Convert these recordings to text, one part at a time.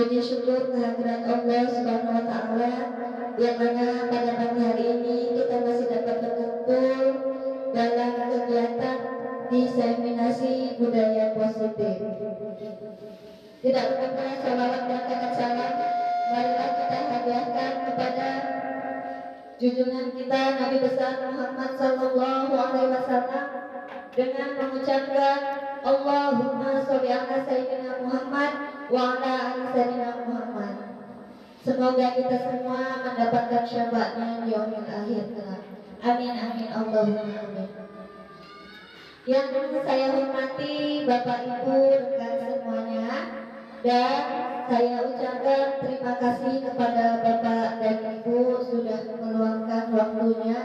Puji syukur kehadiran Allah Subhanahu wa taala yang mana pada pagi hari ini kita masih dapat berkumpul dalam kegiatan diseminasi budaya positif. Tidak lupa salawat dan salam marilah kita hadiahkan kepada junjungan kita Nabi besar Muhammad sallallahu alaihi wasallam dengan mengucapkan Allahumma sholli ala sayyidina Muhammad wa ala ali sayyidina Muhammad. Semoga kita semua mendapatkan syafaatnya di yaumil akhir kelak. Amin amin Allahumma amin. Yang saya hormati Bapak Ibu rekan semuanya, dan saya ucapkan terima kasih kepada Bapak dan Ibu sudah meluangkan waktunya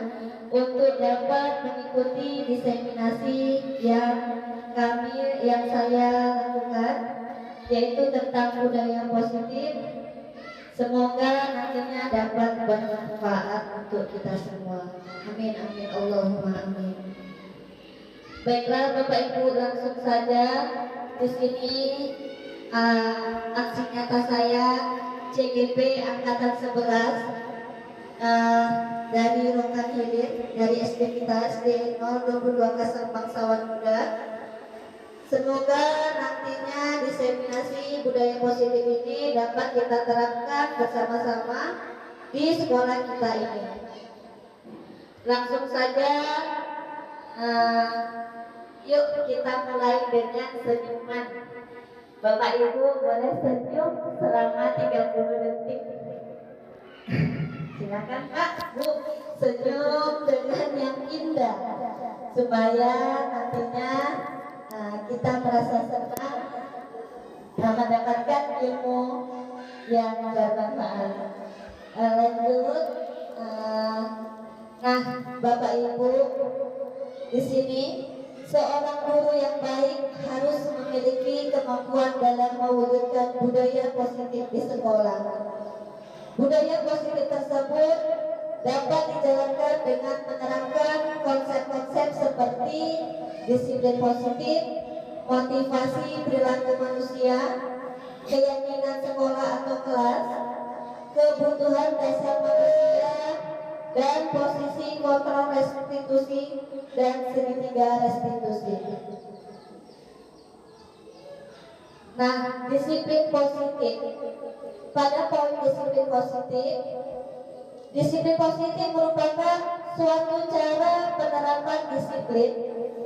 untuk dapat mengikuti diseminasi yang saya lakukan, yaitu tentang budaya positif. Semoga nantinya dapat bermanfaat untuk kita semua. Amin amin Allahumma amin. Baiklah Bapak Ibu, langsung saja di sini aksi nyata saya CGP angkatan 11 dari Rokan Hilir, dari SD kita SD 022 Kasar Bangsawan Muda. Semoga nantinya diseminasi budaya positif ini dapat kita terapkan bersama-sama di sekolah kita ini. Langsung saja, yuk kita mulai dengan senyuman. Bapak Ibu boleh senyum selama 30 detik. Silakan Pak, Bu, senyum dengan yang indah supaya nantinya kita merasa senang mendapatkan ilmu yang bermanfaat. Lanjut, nah Bapak Ibu, di sini seorang guru yang baik harus memiliki kemampuan dalam mewujudkan budaya positif di sekolah. Budaya positif tersebut dapat dijalankan dengan menerapkan konsep-konsep seperti disiplin positif, motivasi perilaku manusia, keyakinan sekolah atau kelas, kebutuhan dasar manusia, dan posisi kontrol restitusi dan segitiga restitusi. Nah, disiplin positif. Pada poin disiplin positif merupakan suatu cara penerapan disiplin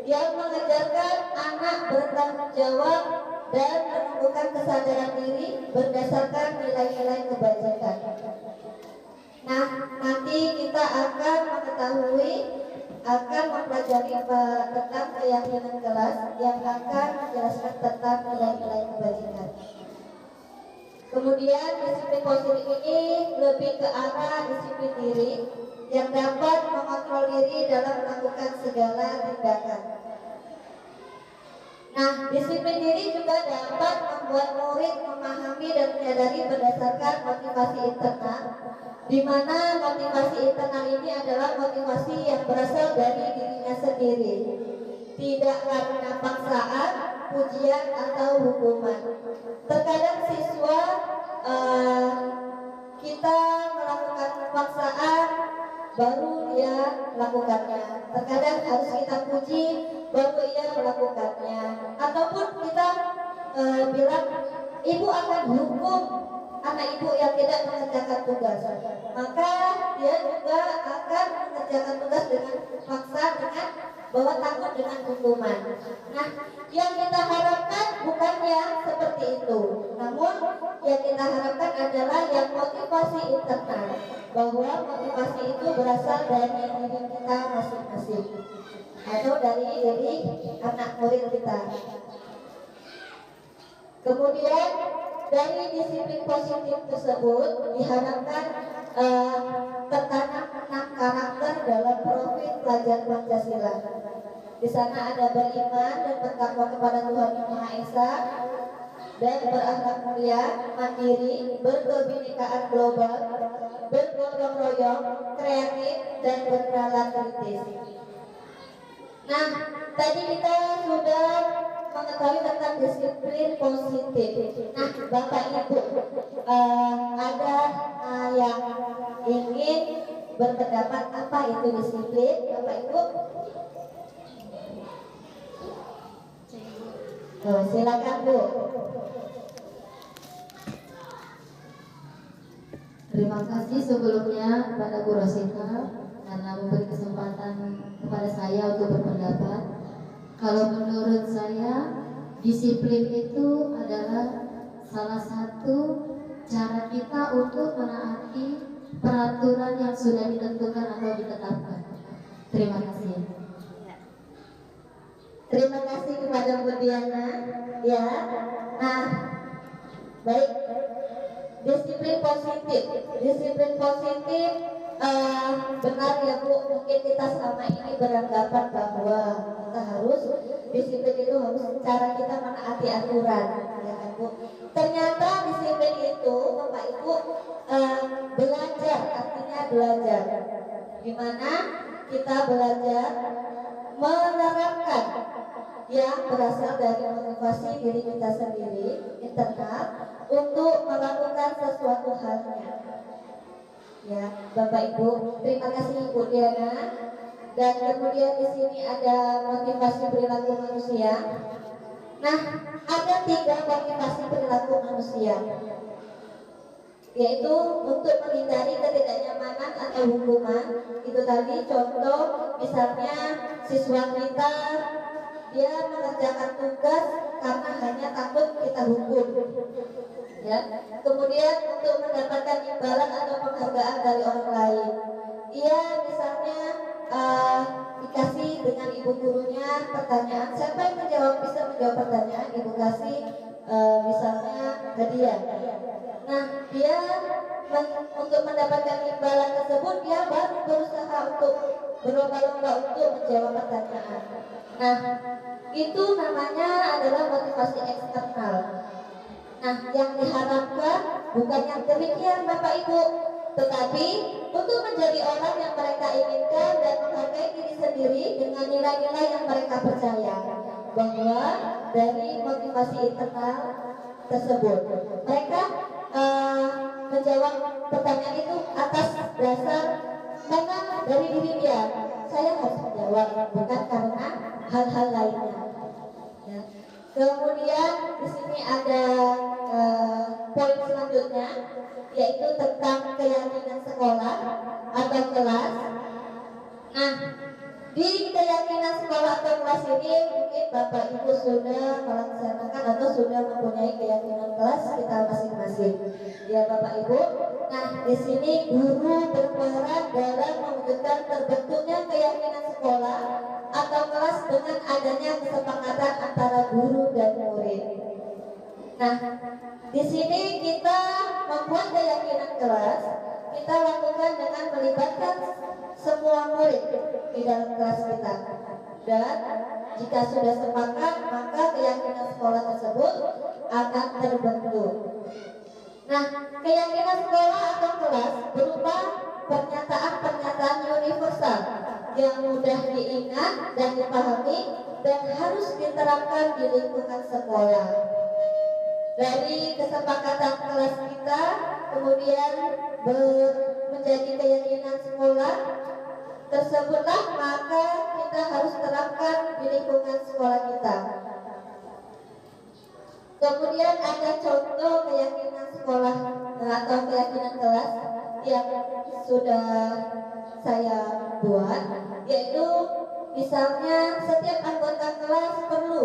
yang mengajarkan anak bertanggung jawab dan menumbuhkan kesadaran diri berdasarkan nilai-nilai kebajikan. Nah, nanti kita akan mempelajari tentang keyakinan kelas yang akan menjelaskan tentang nilai-nilai kebajikan. Kemudian disiplin positif ini lebih ke arah disiplin diri yang dapat mengontrol diri dalam melakukan segala tindakan. Nah, disiplin diri juga dapat membuat murid memahami dan menyadari berdasarkan motivasi internal, di mana motivasi internal ini adalah motivasi yang berasal dari dirinya sendiri, tidak karena paksaan, pujian atau hukuman. Terkadang siswa kita melakukan paksaan baru dia melakukannya. Terkadang harus kita puji baru ia melakukannya. Ataupun kita bilang ibu akan hukum anak ibu yang tidak mengerjakan tugas, maka dia juga akan mengerjakan tugas dengan paksa, dengan bahwa takut dengan hukuman. Nah, yang kita harapkan bukannya seperti itu, namun yang kita harapkan adalah yang motivasi internal, bahwa motivasi itu berasal dari diri kita masing-masing atau dari diri anak murid kita. Kemudian dari disiplin positif tersebut diharapkan tertanam 6 karakter dalam profil pelajar Pancasila. Di sana ada beriman dan bertakwa kepada Tuhan Yang Maha Esa, dan berakhlak mulia, mandiri, berkebinekaan global, bergotong royong, kreatif, dan bernalar kritis. Nah, tadi kita sudah mengetahui tentang disiplin positif. Nah, Bapak Ibu, ada yang ingin berpendapat apa itu disiplin, Bapak Ibu? Silakan Bu. Terima kasih sebelumnya kepada Bu Rosita karena memberi kesempatan kepada saya untuk berpendapat. Kalau menurut saya, disiplin itu adalah salah satu cara kita untuk menaati peraturan yang sudah ditentukan atau ditetapkan. Terima kasih. Terima kasih kepada Bu Diana. Ya, nah, baik. Disiplin positif, benar ya Bu. Mungkin kita selama ini beranggapan bahwa kita harus disiplin itu harus cara kita menaati aturan, ya kan Bu. Ternyata disiplin itu, Bapak Ibu, belajar, artinya belajar, dimana kita belajar menerapkan yang berasal dari motivasi diri kita sendiri internal untuk melakukan sesuatu halnya. Ya, Bapak Ibu, terima kasih Ibu Diana. Dan kemudian di sini ada motivasi perilaku manusia. Nah, ada 3 motivasi perilaku manusia, yaitu untuk menghindari ketidaknyamanan atau hukuman. Itu tadi contoh, misalnya siswa kita dia mengerjakan tugas karena hanya takut kita hukum, ya. Kemudian untuk mendapatkan imbalan atau penghargaan dari orang lain, ia misalnya dikasih dengan ibu gurunya pertanyaan, siapa yang bisa menjawab pertanyaan, ibu kasih misalnya hadiah. Nah, dia untuk mendapatkan imbalan tersebut dia baru berusaha untuk berlomba-lomba untuk menjawab pertanyaan. Nah, itu namanya adalah motivasi eksternal. Nah, yang diharapkan bukan yang demikian Bapak Ibu, tetapi untuk menjadi orang yang mereka inginkan dan menghargai diri sendiri dengan nilai-nilai yang mereka percaya, bahwa dari motivasi internal tersebut mereka menjawab pertanyaan itu atas dasar karena dari diri dia, saya harus menjawab, bukan karena hal-hal lainnya. Ya. Kemudian di sini ada poin selanjutnya, yaitu tentang keyakinan sekolah atau kelas. Nah, di keyakinan sekolah atau kelas ini mungkin Bapak Ibu sudah melaksanakan atau sudah mempunyai keyakinan kelas kita masing-masing, ya Bapak Ibu. Nah, di sini guru berperan dalam mewujudkan terbentuknya keyakinan sekolah atau kelas dengan adanya kesepakatan antara guru dan murid. Nah, di sini kita membuat keyakinan kelas, kita lakukan dengan melibatkan semua murid di dalam kelas kita. Dan jika sudah sepakat, maka keyakinan sekolah tersebut akan terbentuk. Nah, keyakinan sekolah atau kelas berupa pernyataan-pernyataan universal yang mudah diingat dan dipahami dan harus diterapkan di lingkungan sekolah. Dari kesepakatan kelas kita kemudian menjadi keyakinan sekolah tersebutlah maka kita harus terapkan di lingkungan sekolah kita. Kemudian ada contoh keyakinan sekolah atau keyakinan kelas yang sudah saya buat, yaitu misalnya setiap anggota kelas perlu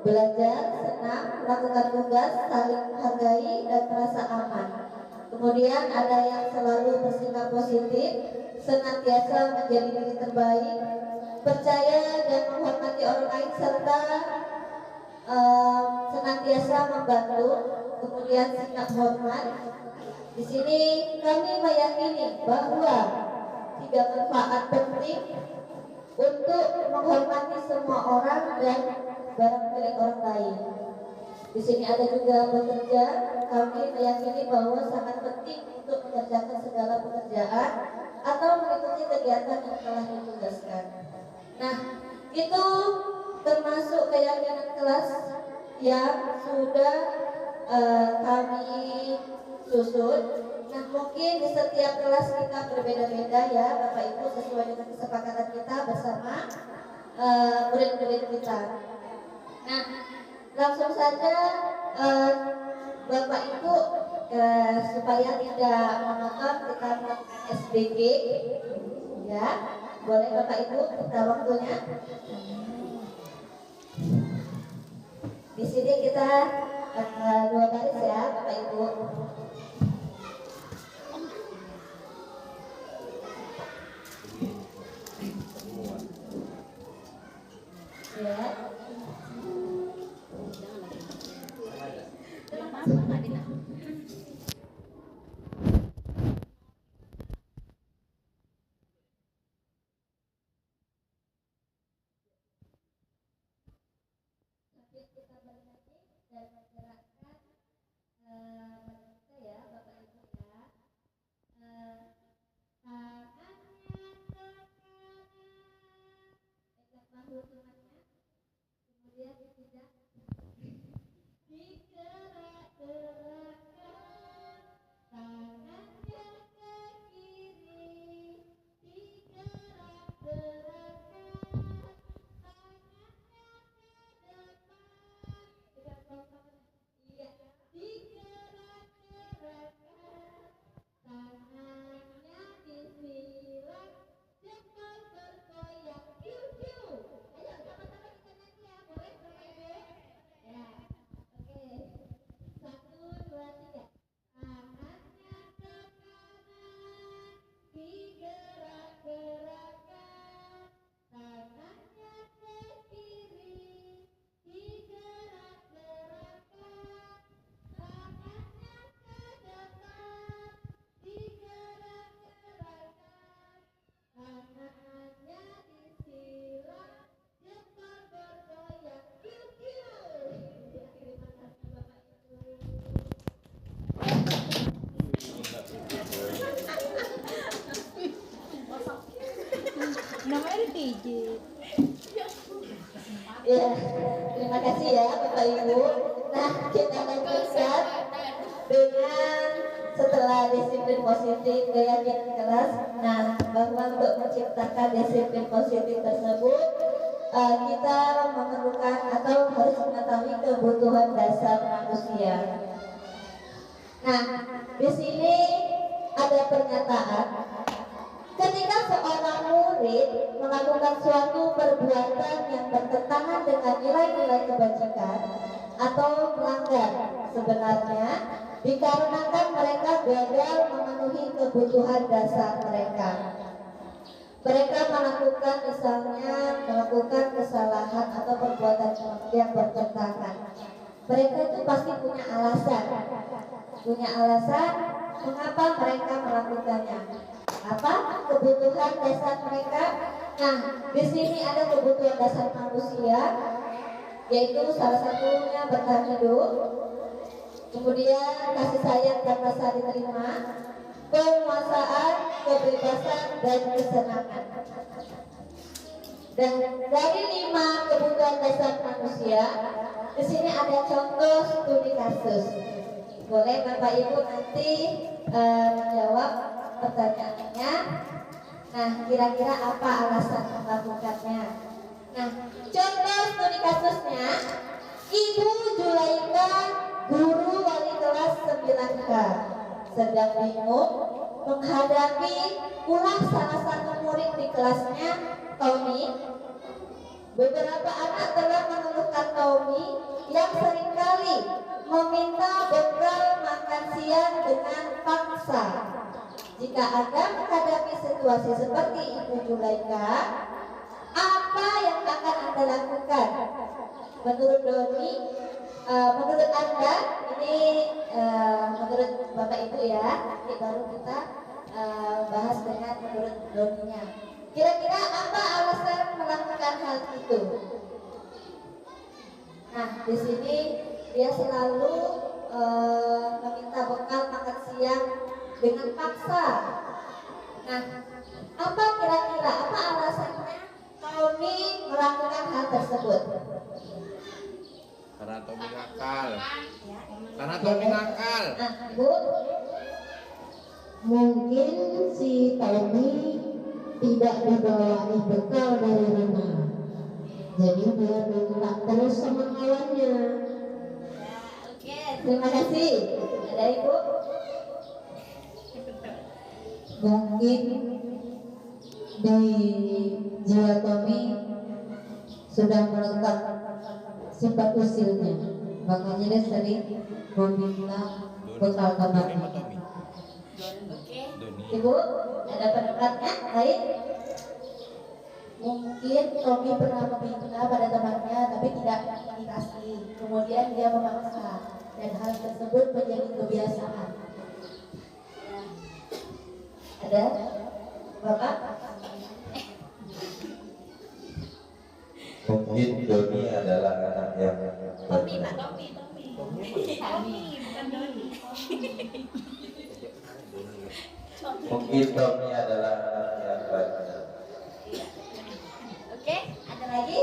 belajar, senang, melakukan tugas, saling menghargai dan merasa aman. Kemudian ada yang selalu bersikap positif, senantiasa menjadi diri terbaik, percaya dan menghormati orang lain serta senantiasa membantu. Kemudian sikap hormat. Di sini kami meyakini bahwa 3 manfaat penting untuk menghormati semua orang dan barang milik orang lain. Di sini ada juga bekerja. Kami meyakini bahwa sangat penting untuk mengerjakan segala pekerjaan atau mengikuti kegiatan yang telah ditugaskan. Nah, itu termasuk keyakinan kelas yang sudah kami susun. Nah, mungkin di setiap kelas kita berbeda-beda ya Bapak Ibu, sesuai dengan kesepakatan kita bersama murid-murid kita. Nah, langsung saja Bapak Ibu supaya tidak monoton kita melakukan SBG ya. Boleh Bapak Ibu kita waktunya. Di sini kita 2 baris ya Bapak Ibu. Ya. Kita bernyanyi dan menggerakkan kita ya Bapak Ibu ya. Tangannya ke kanan, pegang bahu temannya, kemudian tidak digerak-gerakkan. Tangannya ke kiri, digerak-gerakkan. Iya, digerak-gerakkan, tangannya disilang, jempol bergoyang, kiu-kiu. Ayo sama-sama kita nyanyi ya, boleh Bapak Ibu? Ya, oke. 1, 2, 3. Tangannya ke kanan, digerak-gerakkan, tangannya ke kiri, digerak-gerakkan, tangannya ke depan, digerak-gerakkan, tangannya disilang, jempol bergoyang, kiu-kiu. Ya, terima kasih Bapak Ibu. Namanya DJ. Ya, terima kasih ya Bapak Ibu. Nah, kita lanjutkan dengan setelah disiplin positif keyakinan kelas. Nah, bahwa untuk menciptakan disiplin positif tersebut kita memerlukan atau harus mengetahui kebutuhan dasar manusia. Nah, di sini ada pernyataan ketika seorang murid melakukan suatu perbuatan yang bertentangan dengan nilai-nilai kebajikan atau melanggar, sebenarnya dikarenakan mereka gagal memenuhi kebutuhan dasar mereka. Mereka melakukan kesalahan atau perbuatan yang bertentangan. Mereka itu pasti punya alasan mengapa mereka melakukannya. Apa kebutuhan dasar mereka? Nah, di sini ada kebutuhan dasar manusia, yaitu salah satunya bertahan hidup, kemudian kasih sayang dan rasa diterima, penguasaan, kebebasan, dan kesenangan. Dan dari 5 kebutuhan dasar manusia, di sini ada contoh studi kasus. Boleh Bapak Ibu nanti menjawab pertanyaannya. Nah, kira-kira apa alasan melakukannya? Nah, contoh studi kasusnya, Ibu Julaika, guru wali kelas 9K, sedang bingung menghadapi ulah salah satu murid di kelasnya, Tommy. Beberapa anak telah mengeluhkan Tommy yang seringkali meminta bekal makan siang dengan paksa. Jika Anda menghadapi situasi seperti Ibu Julaika, apa yang akan Anda lakukan? Menurut Doni, menurut Anda, ini menurut Bapak Ibu ya, nanti baru kita bahas dengan menurut Doninya. Kira-kira apa alasan melakukan hal itu? Nah, di sini dia selalu meminta bekal makan siang dengan paksa. Nah, apa kira-kira apa alasannya Tony melakukan hal tersebut? Karena Tommy nakal. Karena Tommy nakal. Nah, Bu, Mungkin si Tommy tidak dibawain bekal dari rumah, jadi dia minta terus sama kawannya. oke, terima kasih. Ada Ibu? Mungkin di jiwa Tommy sudah melekat sifat usilnya, makanya dia sering meminta bekal temannya. Oke. Doni. Ibu, ada pendapatnya lain? Mungkin Tommy pernah meminta pada temannya tapi tidak dikasih, kemudian dia memaksa dan hal tersebut menjadi kebiasaan. Ada? Bapak? Mungkin Doni adalah anak yang Tommy, Pak, Tommy. Bukan Doni. mungkin Doni adalah anak yang baik. Oke, ada lagi?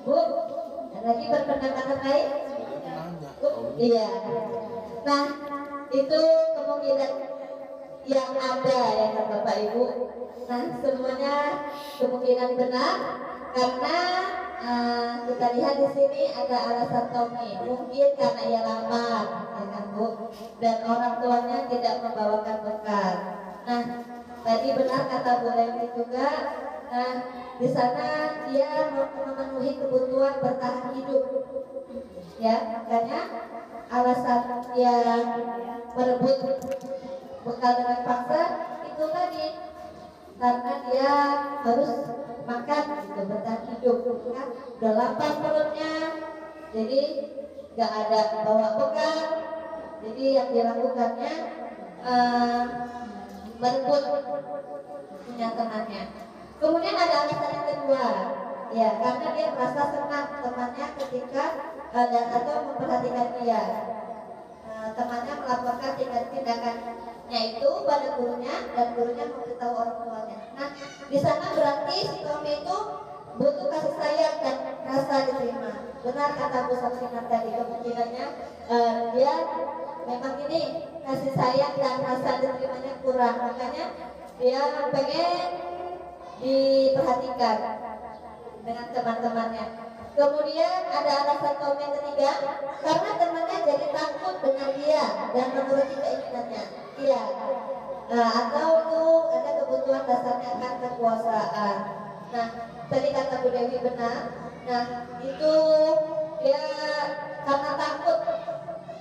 Bu, ada lagi berpendapat lain? Bu, iya. Nah, itu kemungkinan yang ada ya kan Bapak Ibu. Nah, semuanya kemungkinan benar karena kita lihat di sini ada alasan Tommy. Mungkin karena ia lapar, ya kan Bu, dan orang tuanya tidak membawakan bekal. Nah, tadi benar kata Bu Leni juga. Nah, di sana dia memenuhi kebutuhan bertahan hidup. Ya, makanya alasan dia merebut bekal dengan paksa itu tadi karena dia harus makan gitu, bertahan hidup kan, udah lapar perutnya, jadi nggak ada bawa bekal, jadi yang dilakukannya merebut punya temannya. Kemudian ada alasan yang kedua, ya karena dia merasa senang temannya ketika dan atau memperhatikan dia. Temannya melaporkan tindakannya itu pada gurunya dan gurunya memberitahu orang tuanya. Nah, di sana berarti si Tommy itu butuh kasih sayang dan rasa diterima. Benar kata Bu Samsinan tadi, kemungkinannya dia memang ini kasih sayang dan rasa diterimanya kurang, makanya dia pengen diperhatikan dengan teman-temannya. Kemudian ada alasan Tommy yang ketiga, karena temannya jadi takut dengan dia dan menuruti keinginannya. Iya. Atau itu ada kebutuhan dasarnya akan kekuasaan. Nah, tadi kata Bu Dewi benar. Nah, itu dia karena takut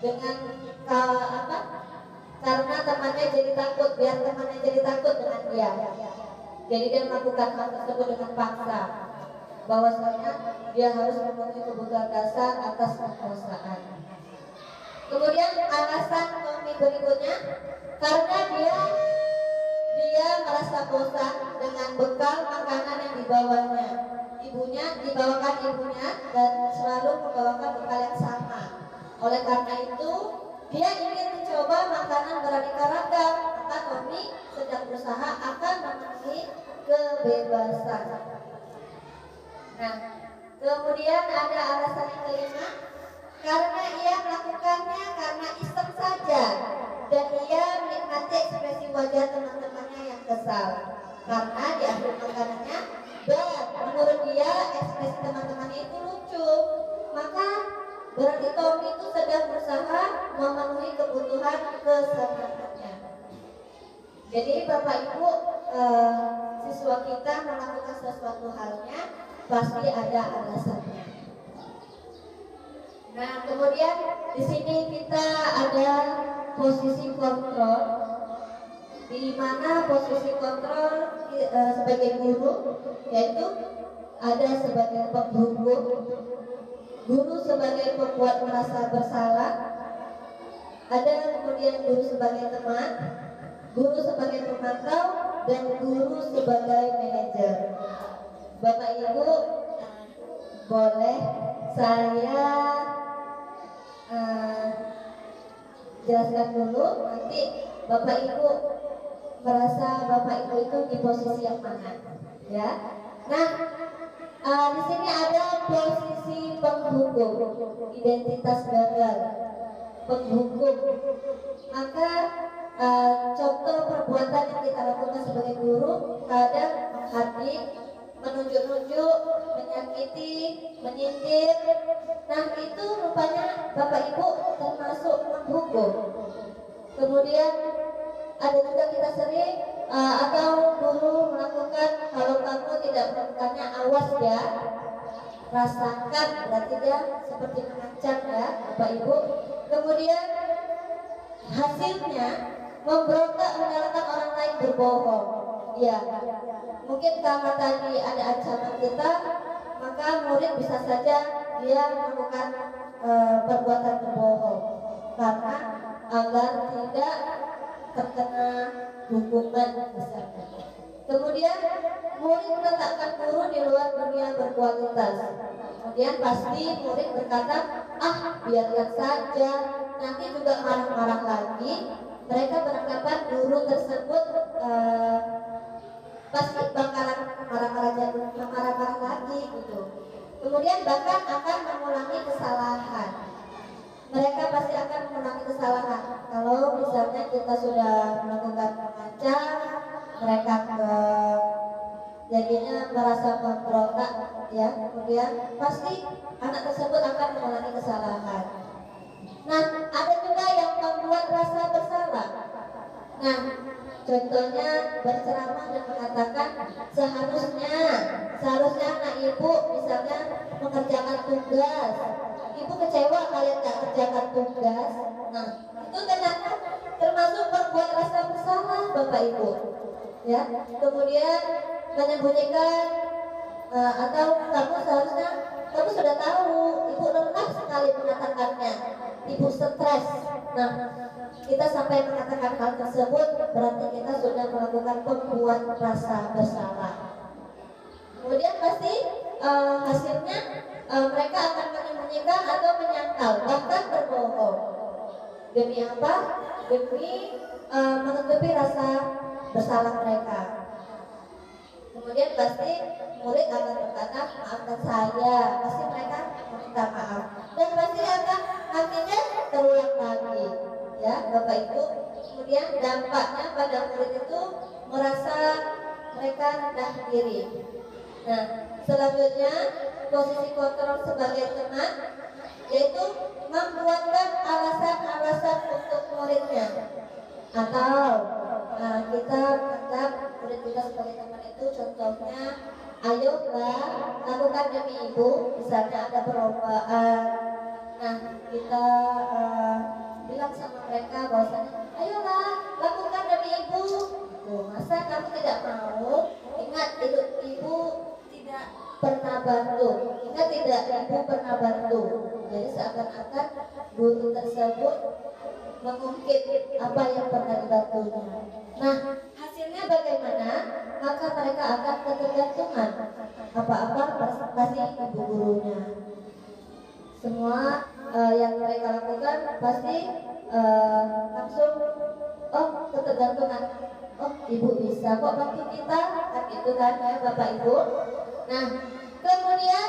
dengan karena temannya jadi takut, biar temannya jadi takut dengan dia. Jadi dia melakukan hal tersebut dengan paksa, bahwasanya dia harus memenuhi kebutuhan dasar atas kekuasaan. Kemudian alasan Tommy berikutnya, karena dia merasa bosan dengan bekal makanan yang dibawanya. Dibawakan ibunya dan selalu membawakan bekal yang sama. Oleh karena itu, dia ingin mencoba makanan beraneka ragam. Maka Tommy sedang berusaha akan memenuhi kebebasan. Nah, kemudian ada alasan yang kelima, karena ia melakukannya karena iseng saja dan ia menikmati ekspresi wajah teman-temannya yang kesal karena di akhir makanannya, dan menurut dia ekspresi teman-temannya itu lucu, maka berarti Tommy itu sedang berusaha memenuhi kebutuhan kesenangannya. Jadi Bapak Ibu, siswa kita melakukan sesuatu halnya pasti ada alasannya. Nah, kemudian di sini kita ada posisi kontrol, di mana posisi kontrol sebagai guru, yaitu ada sebagai penghubung, guru sebagai pembuat merasa bersalah, ada kemudian guru sebagai teman, guru sebagai pemantau, dan guru sebagai manajer. Bapak Ibu, boleh saya jelaskan dulu, nanti Bapak Ibu merasa Bapak Ibu itu di posisi yang mana, ya. Nah, Di sini ada posisi penghukum, identitas gagal, penghukum. Maka contoh perbuatan yang kita lakukan sebagai guru kadang menghadik, menunjuk-nunjuk, menyakiti, menyindir. Nah itu rupanya Bapak Ibu termasuk menghukum. Kemudian ada juga kita sering atau guru melakukan, kalau kamu tidak melakukannya awas ya, rasakan, berarti dia seperti mengancam ya Bapak Ibu. Kemudian hasilnya memberontak menyalahkan orang lain berbohong. Ya, mungkin karena tadi ada ancaman kita, maka murid bisa saja dia melakukan perbuatan berbohong karena agar tidak terkena hukuman misalnya. Kemudian murid meletakkan guru di luar dunia berkualitas. Kemudian pasti murid berkata, biarkan saja, nanti juga marah-marah lagi. Mereka beranggapan guru tersebut pasti bakalan marah-marah lagi gitu. Kemudian bahkan akan mengulangi kesalahan. Mereka pasti akan mengulangi kesalahan. Kalau misalnya kita sudah melakukan mengancam, mereka jadinya merasa memberontak ya. Kemudian pasti anak tersebut akan mengulangi kesalahan. Nah, ada juga yang membuat rasa bersalah. Nah, contohnya berceramah dan mengatakan seharusnya anak ibu misalnya mengerjakan tugas. Ibu kecewa kalian nggak kerjakan tugas. Nah, itu ternyata termasuk membuat rasa bersalah Bapak Ibu. Ya, kemudian menyembunyikan atau kamu sudah tahu, ibu lelah sekali mengatakannya, ibu stres. Nah, kita sampai mengatakan hal tersebut berarti kita sudah melakukan pembuat rasa bersalah. Kemudian pasti hasilnya mereka akan menyembunyikan atau menyangkal, bahkan berbohong. Demi apa? Demi menutupi rasa bersalah mereka. Kemudian pasti murid akan berkata, maafkan saya. Pasti mereka meminta maaf. Dan pasti akan nantinya terulang lagi. Ya, Bapak Ibu. Kemudian dampaknya pada murid itu merasa mereka rendah diri. Nah, selanjutnya posisi kontrol sebagai teman, yaitu membuatkan alasan-alasan untuk muridnya. Atau kita menganggap murid kita sebagai teman itu, contohnya, ayolah lakukan demi ibu, misalnya ada perlombaan. Nah, kita bilang sama mereka bahwasanya, ayolah lakukan demi ibu. Masa kamu tidak mau? Ingat, ibu tidak pernah bantu. Ingat tidak, ibu pernah bantu. Jadi seakan-akan guru tersebut mengungkit apa yang pernah dibantunya. Nah, hasilnya bagaimana? Maka mereka akan ketergantungan apa-apa pasti ibu gurunya. Semua yang mereka lakukan pasti langsung ketergantungan. Ibu bisa kok bantu kita, kan gitu kan ya Bapak Ibu. Nah, kemudian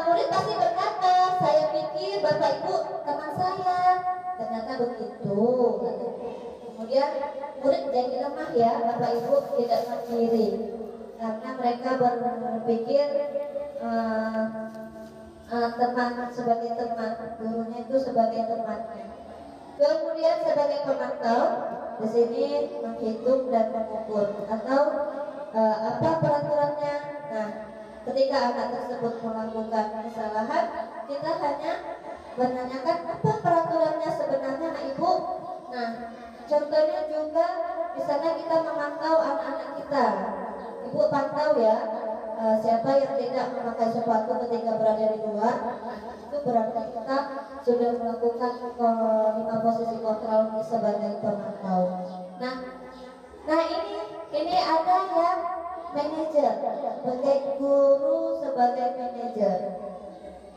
murid pasti berkata, saya pikir Bapak Ibu teman saya, ternyata begitu. Kemudian murid jadi lemah ya Bapak Ibu, tidak mandiri karena mereka berpikir teman sebagai teman, gurunya itu sebagai temannya. Kemudian sebagai pemantau, di sini menghitung dan mengukur atau apa peraturannya. Nah, ketika anak tersebut melakukan kesalahan, kita hanya menanyakan apa peraturannya sebenarnya, Nak Ibu. Nah, contohnya juga misalnya kita memantau anak-anak kita. Ibu pantau ya, siapa yang tidak memakai sepatu ketika berada di luar, itu berarti kita sudah melakukan 5 posisi kontrol sebagai pemantau. Nah ini ada yang manajer, sebagai guru sebagai manajer.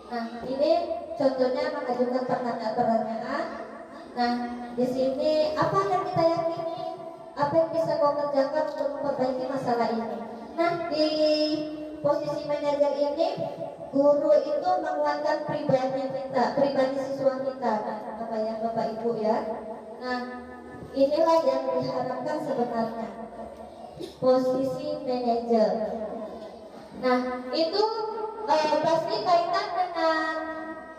Nah, ini contohnya mengajukan pertanyaan-pertanyaan. Nah, di sini apa yang kita yakini? Apa yang bisa kau kerjakan untuk memperbaiki masalah ini? Nah, di posisi manajer ini, guru itu menguatkan pribadi kita, pribadi siswa kita, Bapak ya, Bapak Ibu ya. Nah, inilah yang diharapkan sebenarnya, posisi manajer. Nah, itu pasti kaitan dengan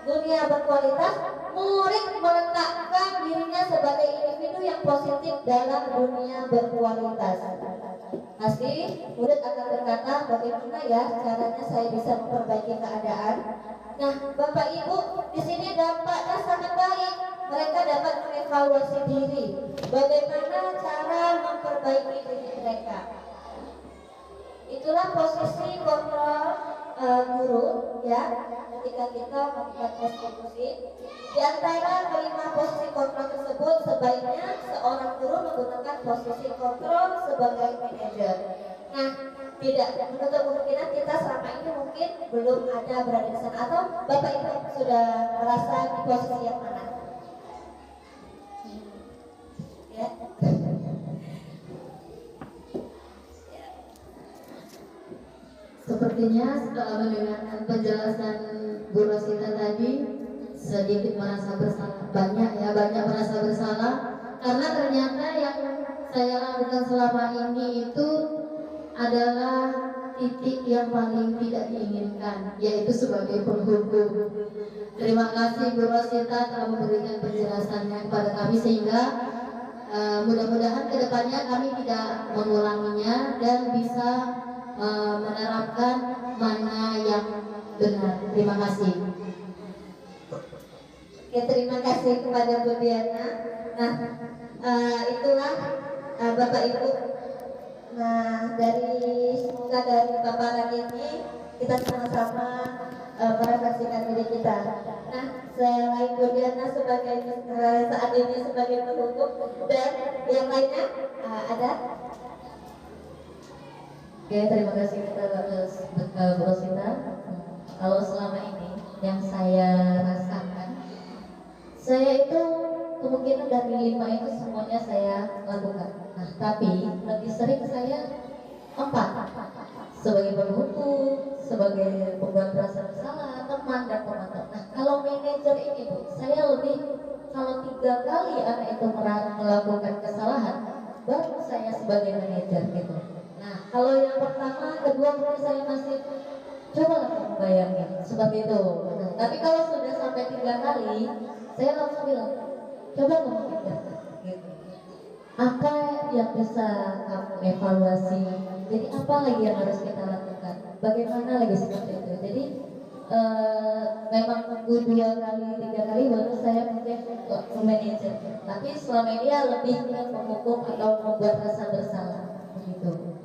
dunia berkualitas. Murid meletakkan dirinya sebagai individu yang positif dalam dunia berkualitas. Pasti murid akan berkata, bagaimana ya caranya saya bisa memperbaiki keadaan. Nah, Bapak Ibu, di sini dampaknya sangat baik. Mereka dapat mengevaluasi diri, bagaimana cara memperbaiki diri mereka. Itulah posisi kontrol guru ya, ketika kita membuat eksekusi. Di antara kelima posisi kontrol tersebut, sebaiknya seorang guru menggunakan posisi kontrol sebagai manajer. Nah, tidak menutup kemungkinan kita selama ini mungkin belum ada berada di sana, atau Bapak Ibu sudah merasa di posisi yang mana? Ya. Sepertinya setelah mendengarkan penjelasan Bu Rosita tadi, sedikit merasa bersalah, banyak merasa bersalah, karena ternyata yang saya lakukan selama ini itu adalah titik yang paling tidak diinginkan, yaitu sebagai penghubung. Terima kasih Bu Rosita telah memberikan penjelasannya kepada kami, sehingga mudah-mudahan kedepannya kami tidak mengulanginya dan bisa menerapkan mana yang benar. Terima kasih. Ya, terima kasih kepada Bu Diana. Nah, itulah Bapak Ibu. Nah, semoga dari paparan ini kita sama-sama merefleksikan diri kita. Nah, selain Bu Diana sebagai saat ini sebagai penutup, dan yang lainnya ada. Oke, terima kasih kita Bu Rosita. Kalau selama ini yang saya rasakan, saya itu kemungkinan dari 5 itu semuanya saya lakukan. Nah, tapi lebih sering saya 4, sebagai penghubung, sebagai pembuat rasa bersalah, teman dan pemantau. Nah, kalau manajer ini Bu, saya lebih, kalau 3 kali anak itu melakukan kesalahan, baru saya sebagai manajer gitu. Nah, kalau yang pertama, kedua mungkin saya masih coba lah bayangin seperti itu. Nah, tapi kalau sudah sampai 3 kali, saya langsung bilang, coba kamu pikirkan gitu. Apa yang bisa kamu evaluasi? Jadi apa lagi yang harus kita lakukan? Bagaimana lagi seperti itu? Jadi memang tunggu 2 kali, 3 kali baru saya mungkin manajer. Tapi selama ini ya lebih menghukum atau membuat rasa bersalah begitu.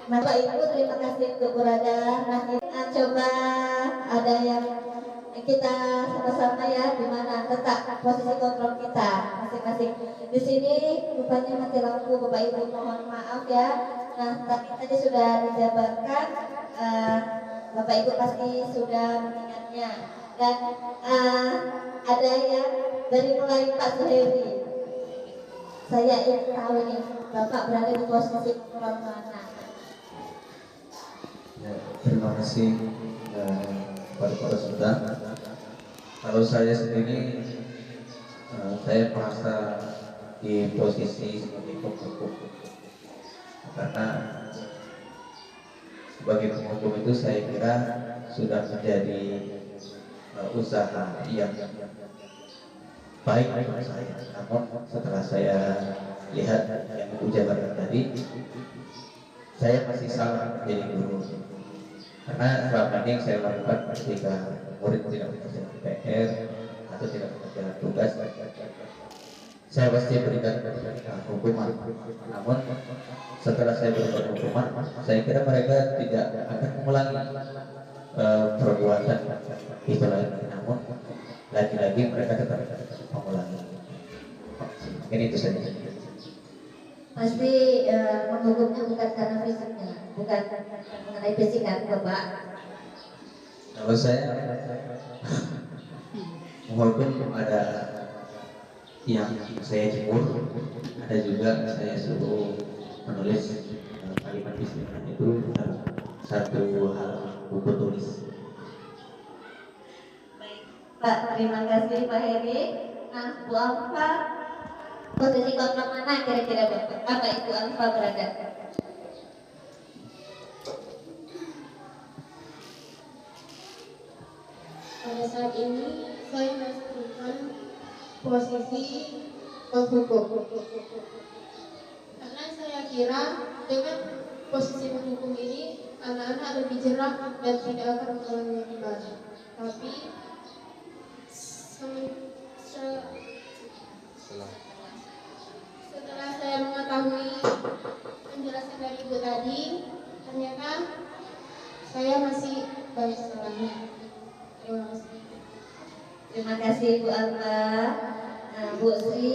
Bapak Ibu, terima kasih untuk berada. Nah, ini coba ada yang kita sama-sama ya, di mana letak posisi kontrol kita masing-masing. Di sini rupanya mati lampu, Bapak Ibu, mohon maaf ya. Nah, tadi sudah dijabarkan, Bapak Ibu pasti sudah mengingatnya. Dan ada yang dari mulai Pak Suheri. Saya ingin tahu nih, Bapak berada di posisi kontrol mana? Ya, terima kasih kepada para saudara. Kalau saya sendiri, saya merasa di posisi sebagai penghukum, karena sebagai penghukum itu saya kira sudah menjadi usaha yang baik untuk saya. Namun setelah saya lihat yang ujaran tadi, saya masih salah menjadi guru. Karena selama ini yang saya lakukan ketika murid tidak mengerjakan PR atau tidak mengerjakan tugas, saya pasti berikan hukuman. Namun setelah saya berikan hukuman, saya kira mereka tidak akan mengulangi perbuatan itu lagi. Namun lagi-lagi mereka tetap mengulangi. Ini itu saja. Pasti menghukumnya bukan karena fisiknya, bukan mengenai fisik kan, Bapak? Kalau saya menghukum, ada yang saya jemur, ada juga saya suruh menulis kalimat bismillah itu satu halaman buku tulis. Baik, Pak, terima kasih Pak Heri. Nah, Bu Alfa, posisi kontrol mana kira-kira Bapak? Apa Ibu Alfa berada? Pada saat ini saya melakukan posisi penghukum, karena saya kira dengan posisi penghukum ini anak-anak lebih jerak dan tidak akan mengulangi kembali. Tapi setelah saya mengetahui penjelasan dari Ibu tadi, ternyata saya masih banyak salahnya. Terima kasih. Terima kasih Bu Alfa. Nah, Bu Sri,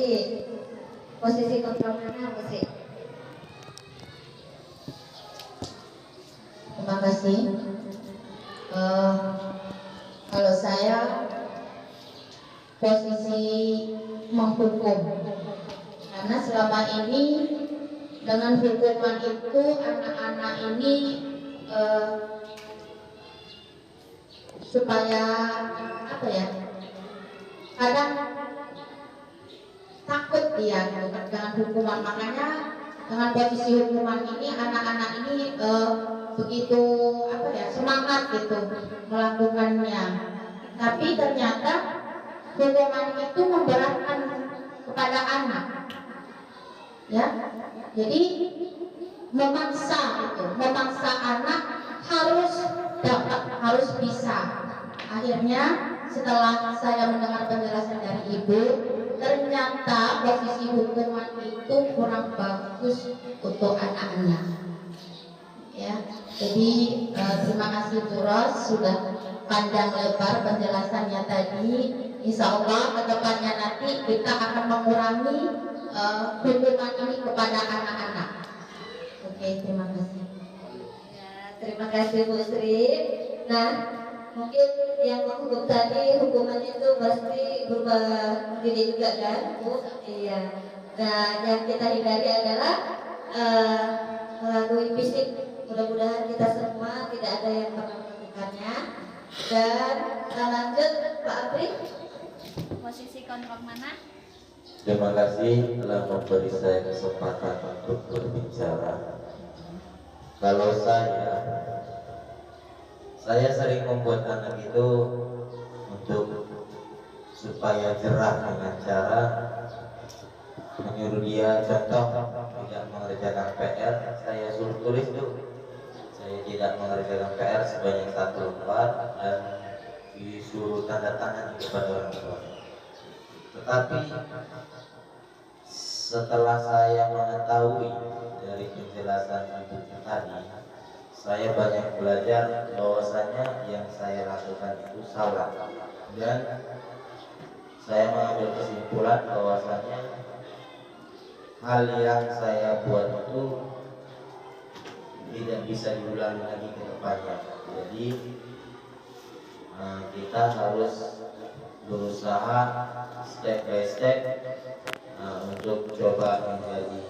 posisi kontrol mana Bu Sri? Terima kasih. Kalau saya posisi menghukum, karena selama ini dengan hukuman itu anak-anak ini supaya apa ya? Kadang takut dia dengan hukuman, makanya dengan posisi hukuman ini anak-anak ini begitu apa ya, semangat gitu melakukannya. Tapi ternyata hukuman itu memberatkan kepada anak, ya. Jadi memaksa itu, memaksa anak harus dapat, harus bisa. Akhirnya setelah saya mendengar penjelasan dari Ibu, ternyata posisi hukuman itu kurang bagus untuk anak-anak. Ya, jadi terima kasih Bu Ros sudah panjang lebar penjelasannya tadi. Insya Allah kedepannya nanti kita akan mengurangi hukuman ini kepada anak-anak. Oke, terima kasih. Ya, terima kasih Bu Sri. Nah, mungkin yang menghukum tadi hukumannya itu pasti berupa diri juga kan Bu? Iya. Nah, yang kita hindari adalah melalui fisik. Mudah-mudahan kita semua tidak ada yang pernah melakukannya. Dan lanjut Pak Apri. Posisi kontrol mana? Terima kasih telah memberi saya kesempatan untuk berbicara. Kalau saya sering membuat anak itu untuk supaya jerah dengan cara menyuruh dia, contoh tidak mengerjakan PR, saya suruh tulis tuh, saya tidak mengerjakan PR sebanyak 1 lembar dan disuruh tanda tangan kepada orang tua. Tetapi setelah saya mengetahui dari penjelasan Ibu tadi, saya banyak belajar bahwasanya yang saya lakukan itu salah, dan saya mengambil kesimpulan bahwasanya hal yang saya buat itu tidak bisa diulangi lagi ke depannya. Jadi kita harus berusaha step by step untuk coba menjadi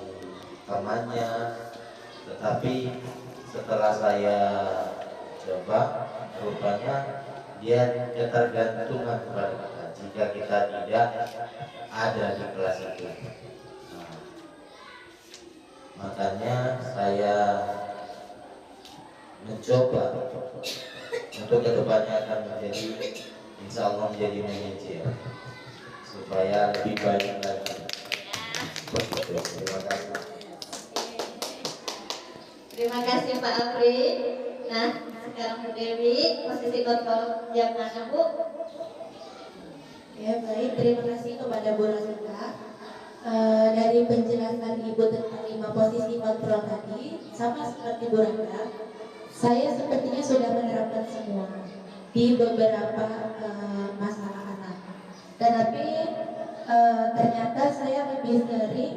temannya. Tetapi setelah saya coba, rupanya dia ketergantungan kepada kita jika kita tidak ada di kelas itu. Makanya saya mencoba untuk kedepannya akan menjadi, insya Allah menjadi manajer supaya lebih baik lagi. Terima kasih. Terima kasih Pak Apri. Nah, sekarang Bu Dewi, posisi kontrol yang mana Bu? Ya baik, terima kasih kepada Bu Rosita. Dari penjelasan Ibu tentang 5 posisi kontrol tadi, sama seperti Bu Randa, saya sepertinya sudah menerapkan semua di beberapa masalah anak. Tetapi ternyata saya lebih sering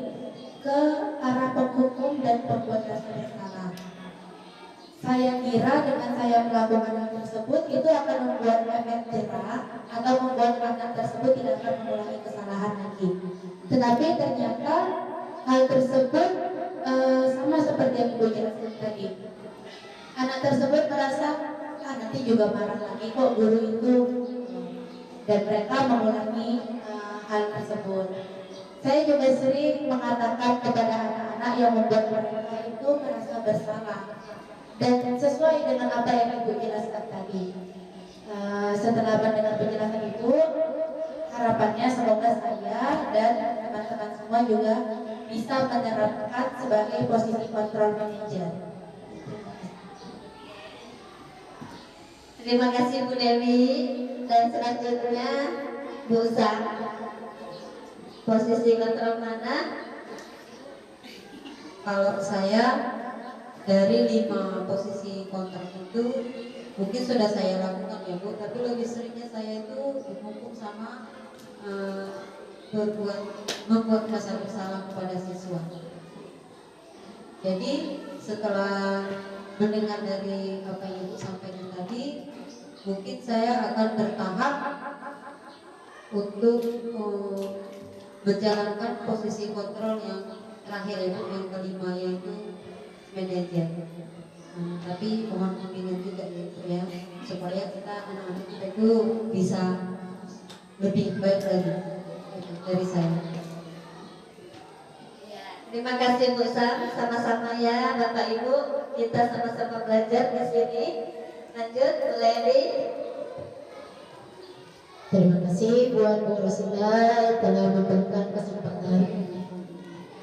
ke arah penghukum dan pembuat rasa bersalah. Saya kira dengan saya melakukan hal tersebut itu akan membuat efek jerah atau membuat anak tersebut tidak akan mengulangi kesalahan lagi. Tetapi ternyata hal tersebut sama seperti yang Ibu jelaskan tadi. Anak tersebut merasa nanti juga marah lagi kok guru itu, dan mereka mengulangi hal tersebut. Saya juga sering mengatakan kepada anak-anak yang membuat mereka itu merasa bersalah, dan sesuai dengan apa yang Ibu jelaskan tadi. Setelah mendengar penjelasan itu, harapannya semoga saya dan teman-teman semua juga bisa menerapkan sebagai posisi kontrol manager. Terima kasih Bu Dewi. Dan selanjutnya Bu Sang. Posisi kontrol mana? Kalau saya dari 5 posisi kontrol itu mungkin sudah saya lakukan ya Bu, tapi lebih seringnya saya itu dihukum sama membuat rasa bersalah kepada siswa. Jadi setelah mendengar dari apa yang Ibu sampaikan tadi, mungkin saya akan bertahap untuk menjalankan posisi kontrol yang terakhir itu, yang kelima, yaitu manajer. Tapi mohon bimbingan juga ya, supaya kita anak-anak kita itu bisa lebih baik lagi dari saya. Terima kasih Bu Sam, sama-sama ya Bapak Ibu, kita sama-sama belajar di sini. Lanjut Bu Leli. Terima kasih buat Bu Rosida telah memberikan kesempatan.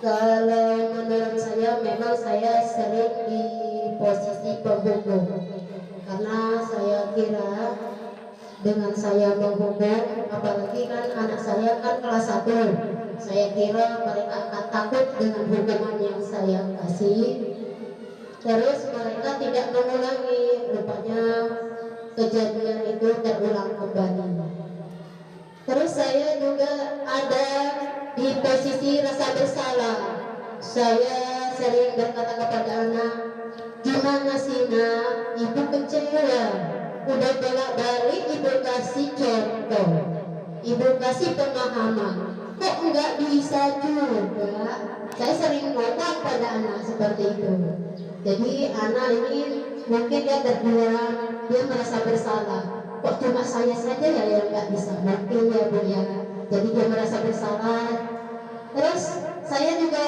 Kalau menurut saya memang saya sering di posisi penghukum, karena saya kira dengan saya menghukum, apalagi kan anak saya kan kelas 1, saya kira mereka akan takut dengan hukuman yang saya kasih. Terus mereka tidak mengulangi, rupanya kejadian itu terulang kembali. Terus saya juga ada di posisi rasa bersalah. Saya sering berkata kepada anak, gimana sih nak, ibu kecewa, udah bolak-balik ibu kasih contoh, ibu kasih pemahaman, kok enggak bisa juga. Saya sering ngomong pada anak seperti itu. Jadi anak ini mungkin dia terdiam, dia merasa bersalah, kok cuma saya saja ya yang nggak bisa, mungkin ya Bu ya. Jadi dia merasa bersalah. Terus saya juga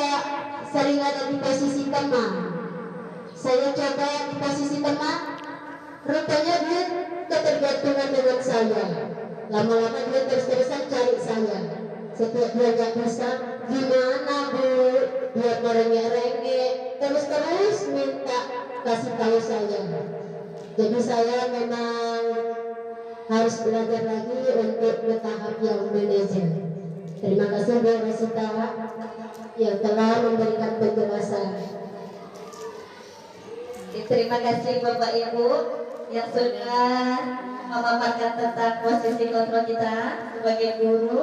sering ada di posisi teman. Saya coba di posisi teman, rupanya dia ketergantungan dengan saya. Lama-lama dia terus-terusan cari saya. Setiap dia nggak bisa, gimana Bu, dia merengek-rengek, terus-terus minta kasih tahu saya. Jadi saya memang harus belajar lagi untuk ke tahap yang manajer. Terima kasih Bu Rosita yang telah memberikan penjelasan. Terima kasih Bapak Ibu yang sudah memaparkan tentang posisi kontrol kita sebagai guru.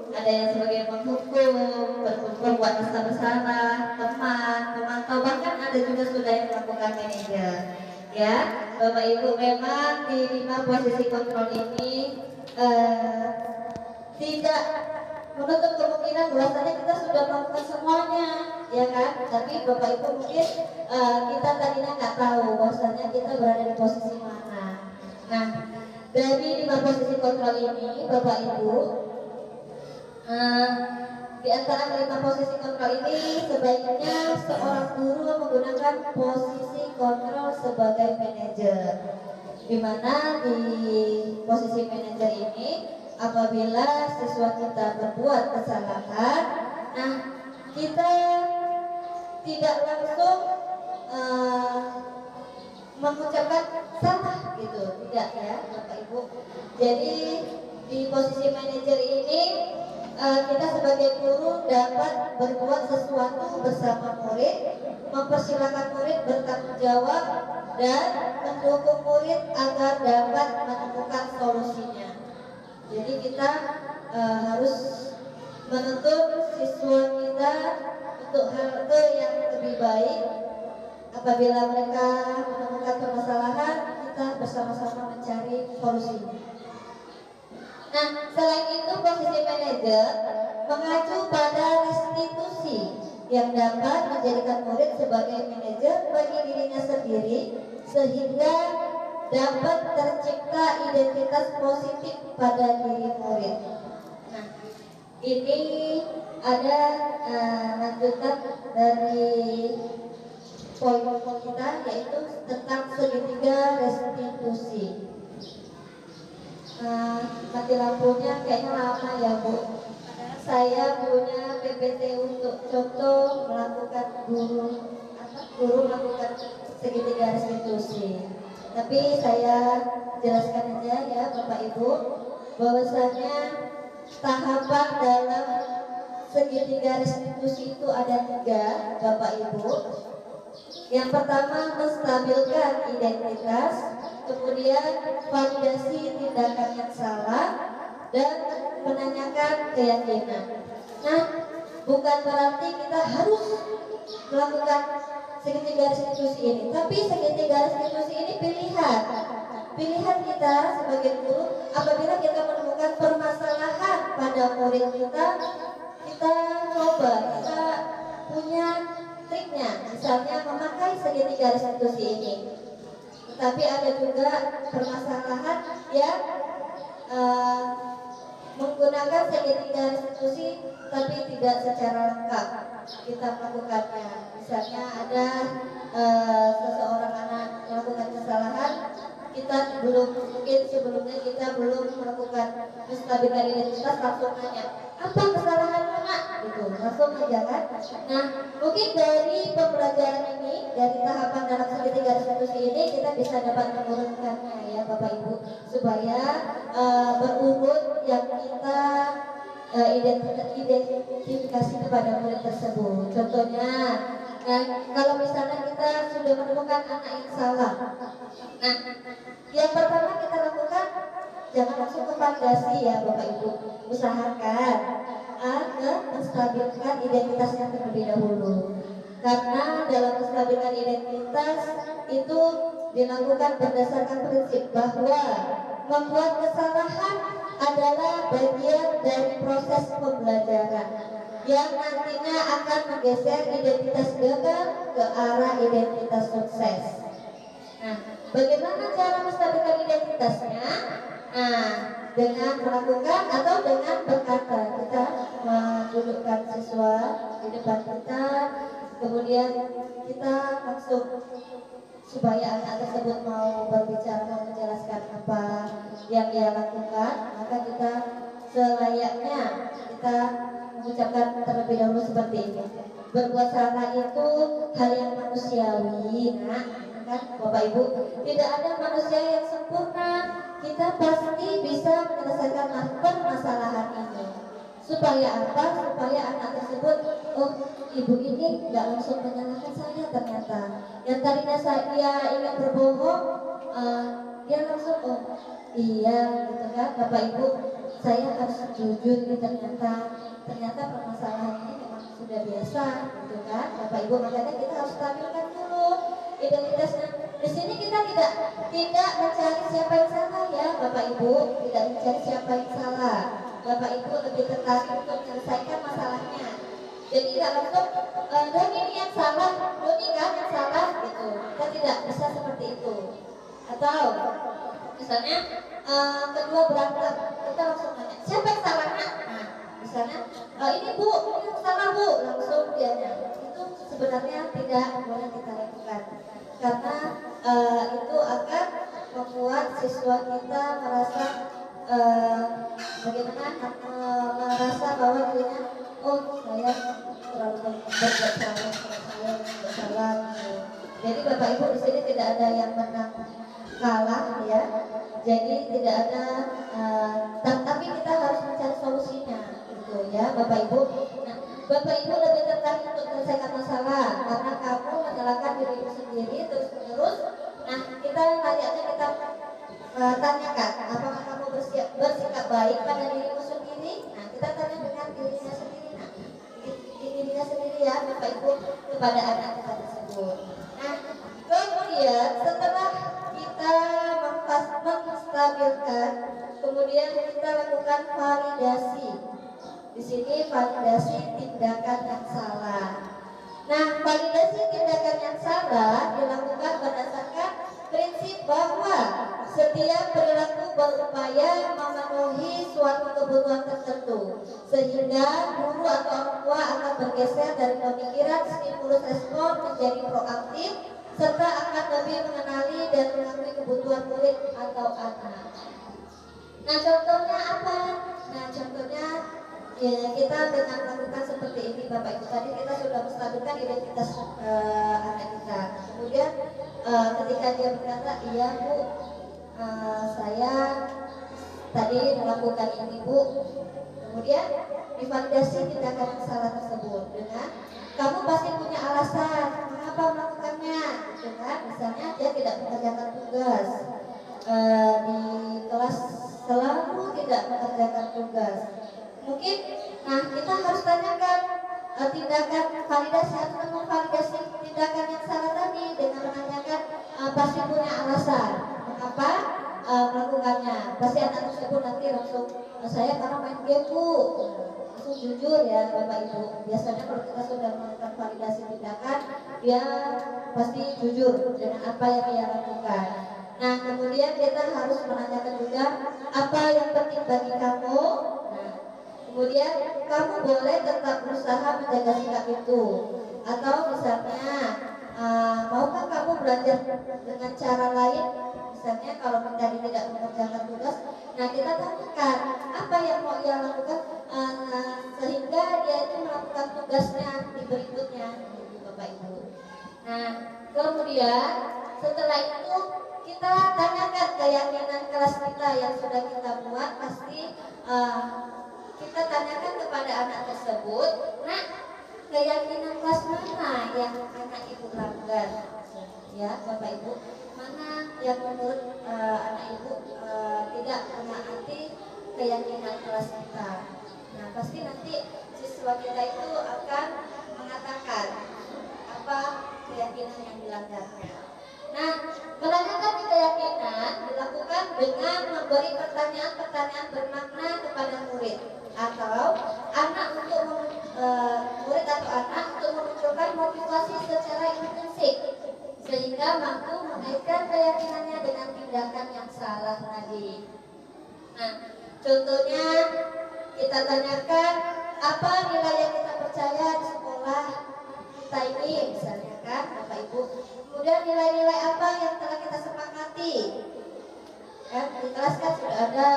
Ada yang sebagai penghukum, membuat rasa bersalah, teman, pemantau, bahkan ada juga sudah yang melakukan manajer. Ya, Bapak Ibu, memang di 5 posisi kontrol ini tidak menutup kemungkinan bahwasanya kita sudah melakukan semuanya, ya kan? Tapi Bapak Ibu mungkin kita tadinya nggak tahu bahwasanya kita berada di posisi mana. Nah, dari 5 posisi kontrol ini, Bapak Ibu, di antara 5 posisi kontrol ini sebaiknya seorang guru menggunakan posisi kontrol sebagai manajer, di mana di posisi manajer ini apabila siswa kita berbuat kesalahan, nah kita tidak langsung mengucapkan salah gitu, tidak ya Bapak Ibu. Jadi di posisi manajer ini kita sebagai guru dapat berbuat sesuatu bersama murid, mempersilahkan murid bertanggung jawab, dan mendukung murid agar dapat menemukan solusinya. Jadi kita harus menuntut siswa kita untuk halte yang lebih baik. Apabila mereka menemukan permasalahan, kita bersama-sama mencari solusinya. Nah, selain itu posisi manajer mengacu pada restitusi yang dapat menjadikan murid sebagai manajer bagi dirinya sendiri sehingga dapat tercipta identitas positif pada diri murid. Nah, ini ada lanjutan dari poin-poin kita, yaitu tentang segitiga restitusi. Mati lampunya kayaknya lama ya Bu. Saya punya PPT untuk contoh melakukan guru melakukan segitiga restitusi. Tapi saya jelaskan aja ya Bapak Ibu, bahwasanya tahapan dalam segitiga restitusi itu ada 3 Bapak Ibu. Yang pertama, menstabilkan identitas, kemudian validasi tindakan yang salah, dan menanyakan keyakinan. Nah, bukan berarti kita harus melakukan segitiga restitusi ini, tapi segitiga restitusi ini pilihan kita sebagai guru. Apabila kita menemukan permasalahan pada murid kita coba, kita punya triknya, misalnya memakai segitiga restitusi ini. Tapi ada juga permasalahan yang menggunakan segitiga restitusi tapi tidak secara lengkap kita melakukannya. Misalnya ada seseorang anak melakukan kesalahan, kita mungkin sebelumnya kita belum melakukan menstabilkan identitas, langsung nanya, apa kesalahan anak? Gitu, langsung aja kan. Nah, mungkin dari pembelajaran ini, dari tahapan dalam segitiga restitusi ini, kita bisa dapat mengurutkannya ya Bapak Ibu, supaya berurut yang kita identifikasi kepada murid tersebut. Contohnya, kalau misalnya kita sudah menemukan anak yang salah, nah, yang pertama kita lakukan, jangan langsung ke validasi ya Bapak Ibu. Usahakan menstabilkan identitasnya terlebih dahulu. Karena dalam menstabilkan identitas itu dilakukan berdasarkan prinsip bahwa membuat kesalahan adalah bagian dari proses pembelajaran yang nantinya akan menggeser identitas gagal ke arah identitas sukses. Nah, bagaimana cara menstabilkan identitasnya? Nah, dengan melakukan atau dengan berkata, kita mendudukkan siswa di depan kita, kemudian kita langsung supaya anak tersebut mau berbicara, mau menjelaskan apa yang dia lakukan, maka kita selayaknya kita mengucapkan terlebih dahulu seperti ini. Berbuat salah itu hal yang manusiawi, nah, kan Bapak Ibu, tidak ada manusia yang sempurna. Kita pasti bisa menyelesaikan permasalahan ini. Supaya apa? Supaya anak tersebut, oh ibu ini nggak langsung menyalahkan saya ternyata. Yang tadinya saya ingin berbohong, dia langsung, oh iya gitu kan Bapak Ibu, saya harus jujur ini ternyata permasalahan ini memang sudah biasa gitu kan Bapak Ibu. Makanya kita harus stabilkan dulu identitasnya. Di sini kita tidak mencari siapa yang salah ya Bapak Ibu, tidak mencari siapa yang salah. Bapak Ibu lebih tertarik untuk menyelesaikan masalahnya. Jadi tidak langsung Doni ini yang salah, Doni kan yang salah gitu. Kita tidak bisa seperti itu. Atau misalnya kedua berantem, kita langsung nanya siapa yang salah nak? Nah, misalnya ini Bu, ini yang salah Bu, langsung dia itu sebenarnya tidak boleh kita lakukan. Karena itu akan membuat siswa kita merasa merasa bahwa dirinya, oh saya terlalu berbuat salah. Jadi Bapak Ibu di sini tidak ada yang menang kalah ya. Jadi tidak ada, tapi kita harus mencari solusinya, gitu ya Bapak Ibu. Nah, Bapak Ibu lebih tertarik untuk menyelesaikan masalah karena kamu menyalahkan dirimu sendiri terus. Nah, kita layaknya kita tanyakan, apakah kamu bersikap baik pada dirimu sendiri? Nah, kita tanya dengan dirinya sendiri. Nah, dirinya sendiri ya Bapak Ibu kepada anak kita tersebut. Nah, kemudian setelah kita menstabilkan, kemudian kita lakukan validasi. Di sini validasi tindakan yang salah. Nah, validasi tindakan yang salah dilakukan berdasarkan prinsip bahwa setiap perilaku berupaya memenuhi suatu kebutuhan tertentu, sehingga guru atau orang tua akan bergeser dari pemikiran stimulus respon menjadi proaktif, serta akan lebih mengenali dan mengakui kebutuhan murid atau anak. Nah, contohnya apa? Nah, contohnya ya, kita dengan melakukan seperti ini, Bapak Ibu, tadi kita sudah menstabilkan identitas anak kita. Kemudian ketika dia berkata, iya Bu, saya tadi melakukan ini Bu. Kemudian divalidasi tindakan yang salah tersebut dengan kamu pasti punya alasan mengapa melakukannya. Dengan misalnya dia tidak mengerjakan tugas di kelas, selalu tidak mengerjakan tugas. Mungkin, nah kita harus tanyakan tindakan validasi atau memvalidasi tindakan yang salah tadi dengan menanyakan pasti punya alasan mengapa melakukannya. Pasti anak tersebut nanti langsung saya karena main game Bu, langsung jujur ya Bapak Ibu. Biasanya kalau kita sudah melakukan validasi tindakan, dia pasti jujur dengan apa yang dia lakukan. Nah, kemudian kita harus menanyakan juga apa yang penting bagi kamu. Nah, kemudian kamu boleh tetap berusaha menjaga sikap itu. Atau misalnya, maukah kamu belajar dengan cara lain? Misalnya kalau menjadi tidak mengerjakan tugas, nah kita tanyakan apa yang mau ia lakukan sehingga dia itu melakukan tugasnya di berikutnya, Bapak Ibu. Nah, kemudian setelah itu kita tanyakan keyakinan kelas kita yang sudah kita buat. Pasti kita tanyakan kepada anak tersebut, nah keyakinan kelas mana yang anak ibu langgar, ya Bapak Ibu, mana yang menurut anak ibu tidak menaati keyakinan kelas kita. Nah pasti nanti siswa kita itu akan mengatakan apa keyakinan yang dilanggarnya. Nah, menanyakan keyakinan dilakukan dengan memberi pertanyaan-pertanyaan bermakna kepada murid atau anak untuk murid atau anak untuk memunculkan motivasi secara intrinsik sehingga mampu mengaitkan keyakinannya dengan tindakan yang salah tadi. Nah, contohnya kita tanyakan apa nilai yang kita percaya di sekolah kita ini, misalnya kan Bapak Ibu. Kemudian nilai-nilai apa yang telah kita sepakati, kan di kelas kan sudah ada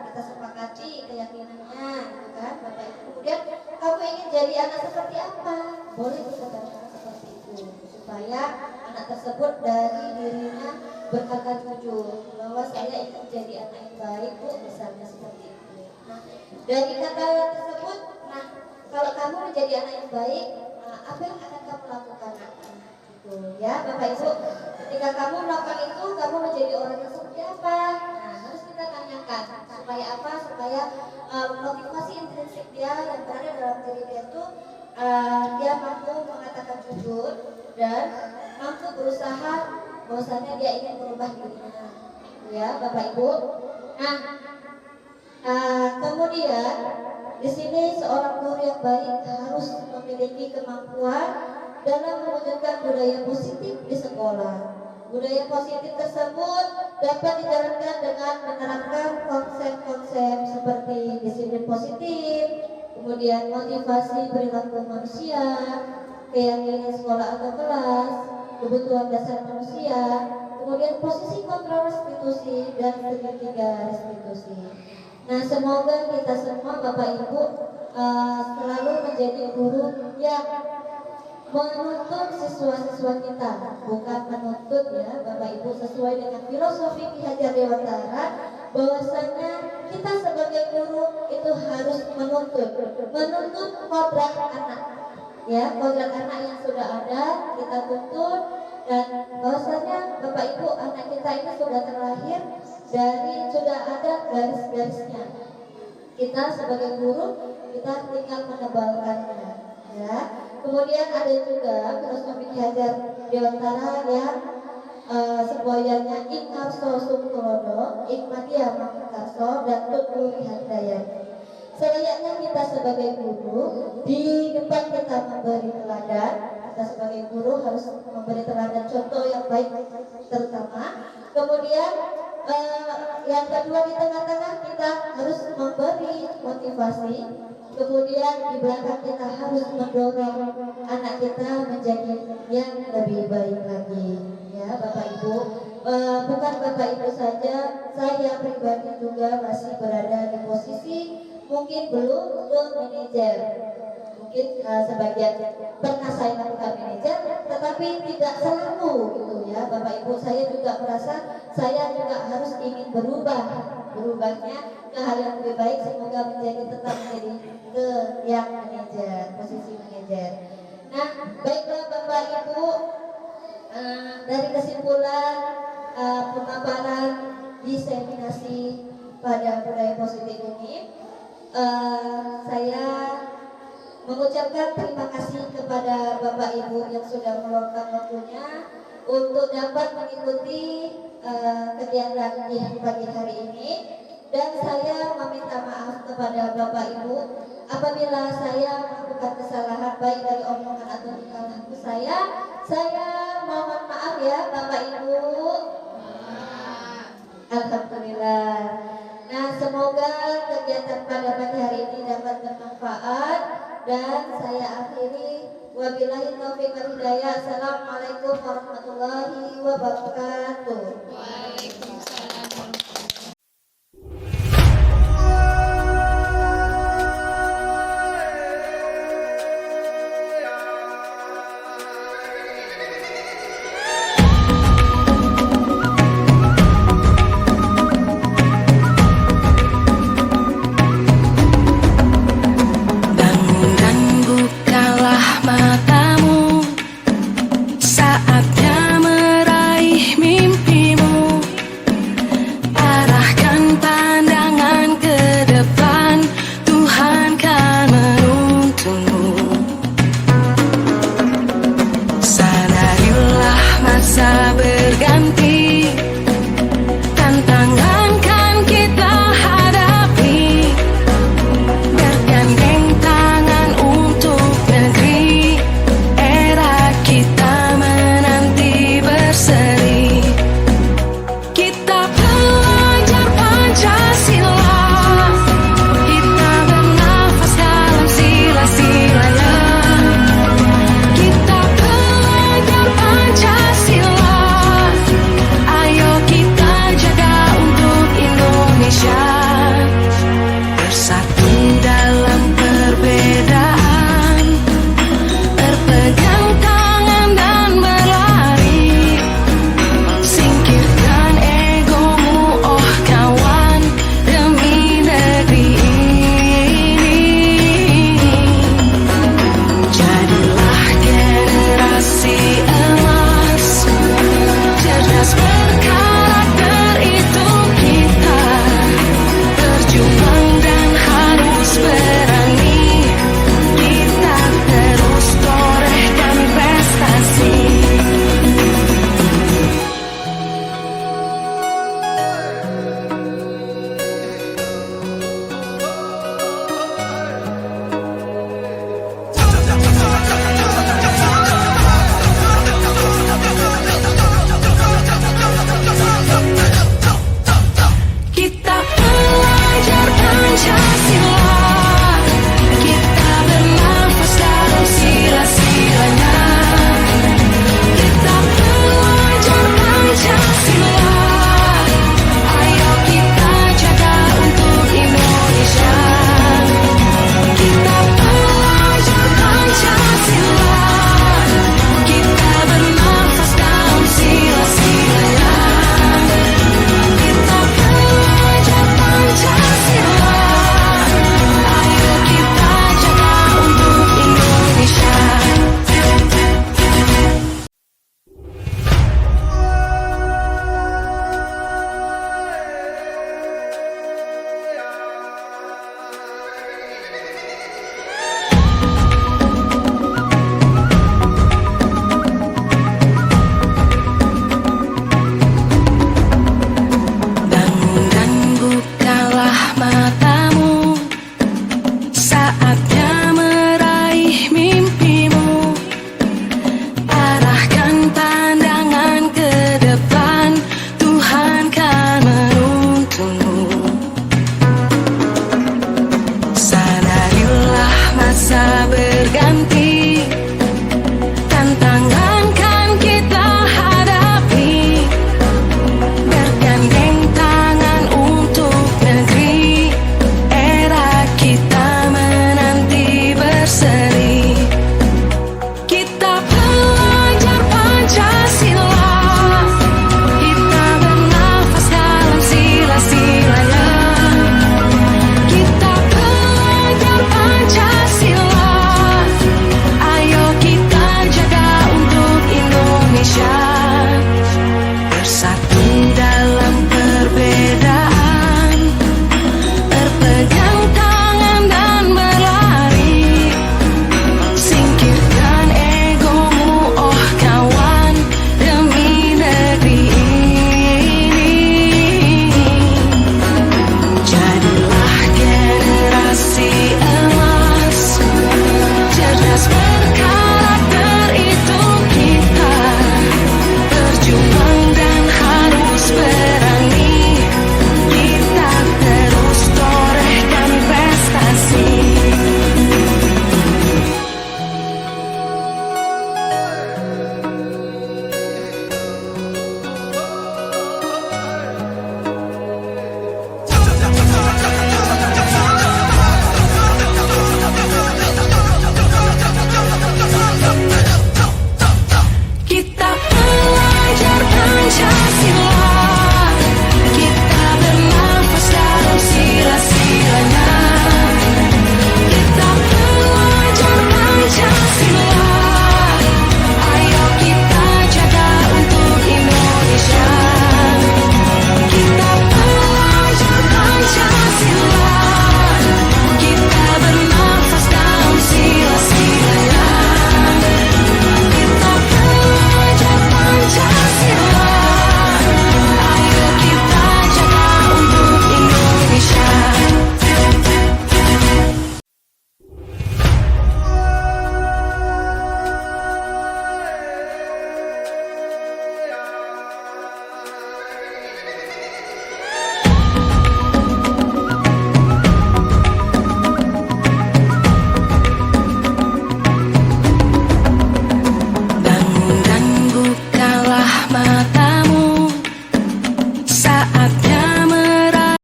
kita sepakati keyakinannya, gitu kan Bapak Ibu. Kemudian kamu ingin jadi anak seperti apa, boleh kita tanyakan seperti itu supaya anak tersebut dari dirinya berkata jujur bahwa saya ingin jadi anak yang baik Bu, misalnya seperti itu. Nah dari kata tersebut, nah kalau kamu menjadi anak yang baik, apa yang akan kamu lakukan? Ya Bapak Ibu, ketika kamu melakukan itu, kamu menjadi orang yang seperti apa? Nah harus kita tanyakan supaya apa? Supaya motivasi intrinsik dia yang berada dalam diri dia itu dia mampu mengatakan jujur dan mampu berusaha bahwasanya dia ingin merubah dirinya. Ya Bapak Ibu. Nah kemudian di sini seorang guru yang baik harus memiliki kemampuan dalam mewujudkan budaya positif di sekolah. Budaya positif tersebut dapat dijalankan dengan menerapkan konsep-konsep seperti disiplin positif, kemudian motivasi perilaku manusia, keyakinan sekolah atau kelas, kebutuhan dasar manusia, kemudian posisi kontrol restitusi, dan segitiga restitusi. Nah, semoga kita semua Bapak Ibu selalu menjadi guru yang menuntut siswa-siswa kita, bukan menuntut ya Bapak Ibu, sesuai dengan filosofi Ki Hajar Dewantara bahwasanya kita sebagai guru itu harus menuntut kodrat anak, ya kodrat anak yang sudah ada kita tuntut, dan bahwasanya Bapak Ibu anak kita ini sudah terlahir dari sudah ada garis-garisnya. Kita sebagai guru kita tinggal menebalkannya, ya. Kemudian ada juga filosofi Ki Hajar Dewantara yang semboyannya Ingkarso Sumtulodo, Ikmadia Makarso, dan Tuturi Handayani. Selayaknya kita sebagai guru di depan kita memberi teladan, kita sebagai guru harus memberi teladan contoh yang baik terutama. Kemudian yang kedua, di tengah-tengah kita harus memberi motivasi. Kemudian di belakang kita harus mendorong anak kita menjadi yang lebih baik lagi. Ya Bapak Ibu, bukan Bapak Ibu saja, saya pribadi juga masih berada di posisi mungkin belum ke manajer. Mungkin sebagian pernah saya lakukan manajer, tetapi tidak selalu gitu ya Bapak Ibu. Saya juga merasa saya juga harus ingin berubahnya ke hal yang lebih baik, semoga tetap menjadi ke yang manajer, posisi manajer. Nah, baiklah Bapak Ibu, dari kesimpulan pemaparan diseminasi pada budaya positif ini, saya mengucapkan terima kasih kepada Bapak Ibu yang sudah meluangkan waktunya untuk dapat mengikuti kegiatan di pagi hari ini. Dan saya meminta maaf kepada Bapak Ibu apabila saya melakukan kesalahan baik dari omongan atau tingkah laku saya. Saya mohon maaf ya Bapak Ibu. Alhamdulillah. Nah, semoga kegiatan pada pagi hari ini dapat bermanfaat, dan saya akhiri wabillahi taufiq wal hidayah. Assalamualaikum warahmatullahi wabarakatuh.